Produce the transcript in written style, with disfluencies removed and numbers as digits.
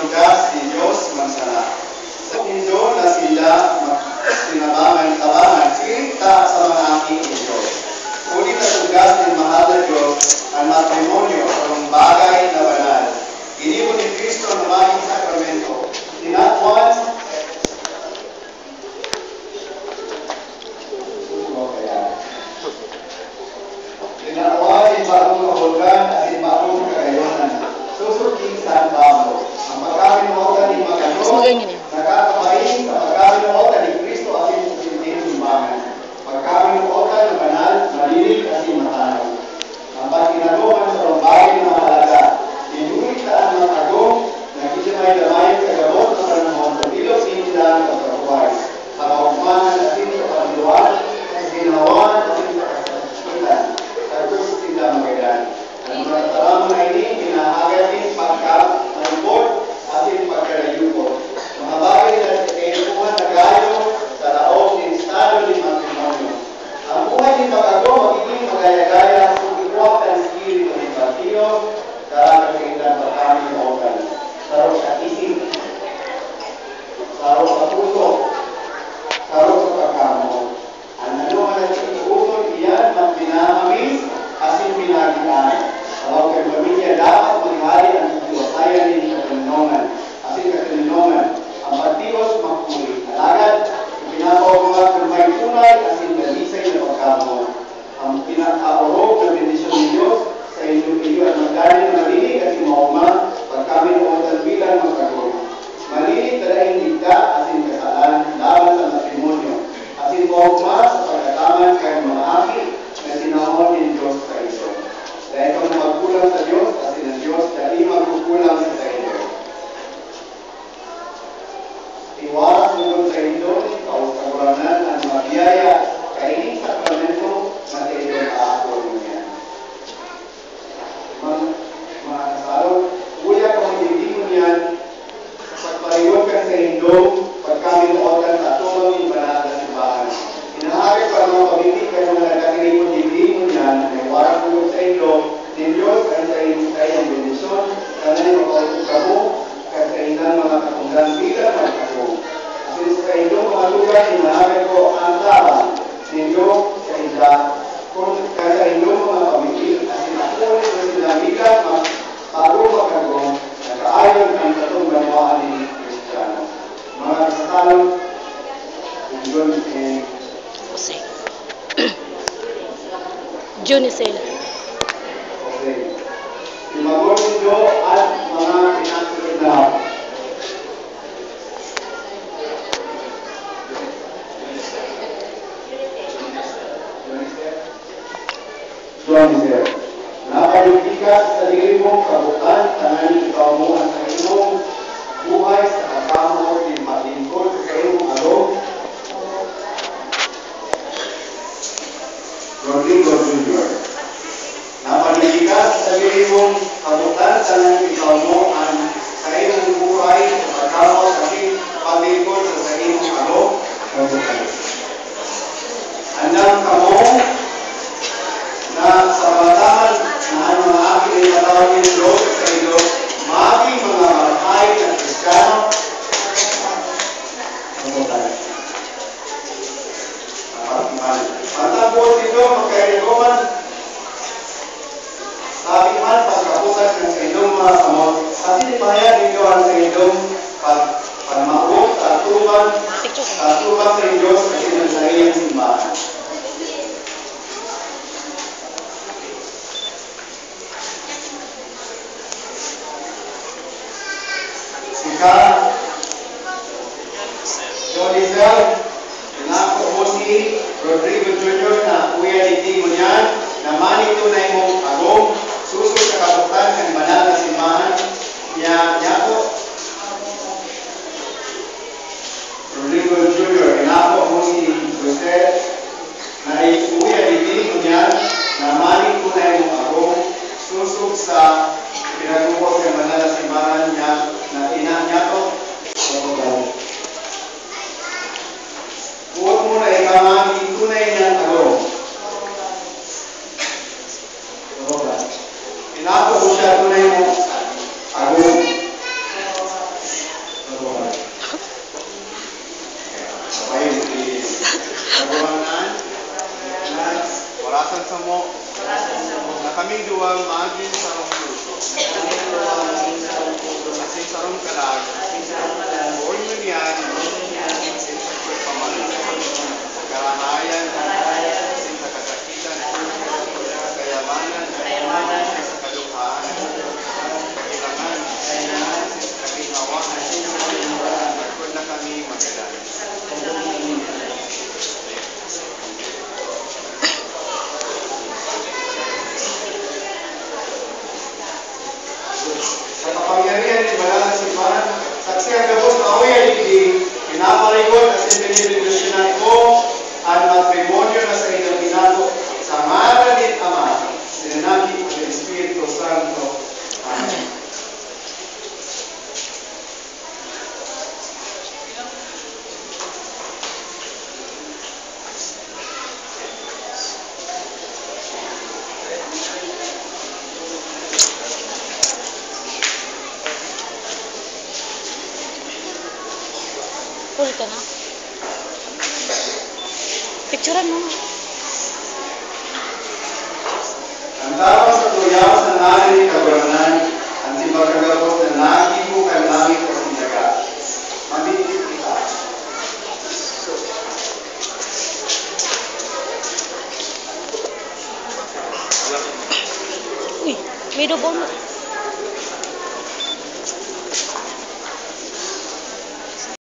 lugas ni Diyos mansana. Sa Indo na sila sinabangan, sirita sa mga aking Diyos. Ngunit ang lugas ni mahal na Diyos, ang matrimonyo, ang bagay na banal. Iniwan ni Kristo ang maging sakramento. Tinatwan, Tinatawagin bagong kahulugan at bagong kagayonan. Susuking San Pablo. Ang pagkabinuotan ni Magano, nakakabayin sa pagkabinuotan ni Kristo at yung simbahan. Pagkabinuotan ng banal, malilig at matanaw. Ang pagkinatuman sa bagay na mahalaga. Inulit na ang mga agong, nagkisimay-damay kagabot ng panahon sa bilog nila ng pagkakuhay. Sa kaugmanan at sa pagluwan, sa ginawan at sa kasakitan. Sila magagan. Ang mga taramo na ini, pinahagatin pagka-malupot at pagka-layupot. Mga bagay na kailangan na gayo sa laong ng estado ng matrimonyo. Ang buhay ng pag-ago, magiging magaya-gaya sa ikuwak ng espiritu ng partido sa kagaitan sa kami ng okan. Saro sa isip, saro sa puso, saro sa pagkamo. Ang anuman ang iuton iyan, magpinamamis, asin pinagilaan. Kalau kay pamilya dapat manghari ang iwasayan ni katilinongan. Asin katilinongan. Ang partidos makuli. Alagad, pinapaugat ng may tunay asin galisay na pagkamon. Ang pinakaorog na bendisyon ni Diyos sa inyong iyo at magdali na malinig at mauma pag kami noon bilang magkagod. Malinig talaing ligda asin kasalan laban sa matrimonyo. Asin mauma sa pagkataman kay mga aki na sinahon ng Diyos sa iso. Dahil kung magkulang sa Diyos, kasi ng Diyos, dahil magkukulang sa inyo. Iwaras mo sa inyo, kaus kaguranan ang mabiyaya, kaining sakramento, na sa inyo aakol niya. Mga kasalo, kuya kung hindi mo yan, pagpariyon ka sa inyo, pagkaminootan sa tulong yung banal na simbahan. Inaharap pa mga pamilya kayo na nagkakiripon hindi mo yan, ay warang tulog sa inyo, ng Diyos ay sa inyo kayang bendisyon, kanay makaupog ka mo, kailan mga katunggan bilang magkakong. Asin sa inyo mga lugar, inaharap ko ang tabang, ninyo sa isla, kung sa inyo mga pamilya, asin ako na sila bilang magkakong, nagkaayon ang katong ganwaan ni Kristiyano. Mga kasalo, yun Jose. Junicel. Okay. Imagod ninyo at mga pinagsulod na hapon. Junicel. Napalipikas sa diri mong kabukan, tanganin ikaw mo ang sa inyong buhay sa pagkamot ng matingkod sa iyong along. Rodrigo Jr. Napalipikas sa diri mong kabukan, tanganin ikaw mo ang sa iyong buhay sa pagkamot sa iyong matingkod sa iyong along. Andang kamo na sa batahan na ang mga aking ay matawagin ng Diyos sa inyo, maaking mga malahay na Kristiyano, matapos ito, magkailigoman, sabi man, pagkapukas ng sa inyong mga kamot, at inipahayag ninyo ang sa inyong pagmaubok sa atuban sa Diyos kasi ng sa iyong simbahan. Sika, Jolisel, pinako mo si Rodrigo Jr. na kuya ni Timo niyan, na mani tunay mong agong, susod sa kabutan ng banal na simbahan niya po. Rodrigo Jr. pinako mo si Jose na kuya ni Timo niyan, na mani tunay mong agong, susod sa pinagubos ng banal na simbahan niya na ina niya to. siya gabos maoy aligi, pinapaligod at sinibinilusyonan ko ang matrimonyo na sa inyong inago sa ngalan ni Ama, sinanagi ko ng Espiritu Santo. Amen. Full ka na. Picturean mo. Ang tapos sa tuyaw sa ngalan ni Kabranan, ang si magkagabos na nagi mo kay langit o sindaga. Mamitit kita. Uy, may double.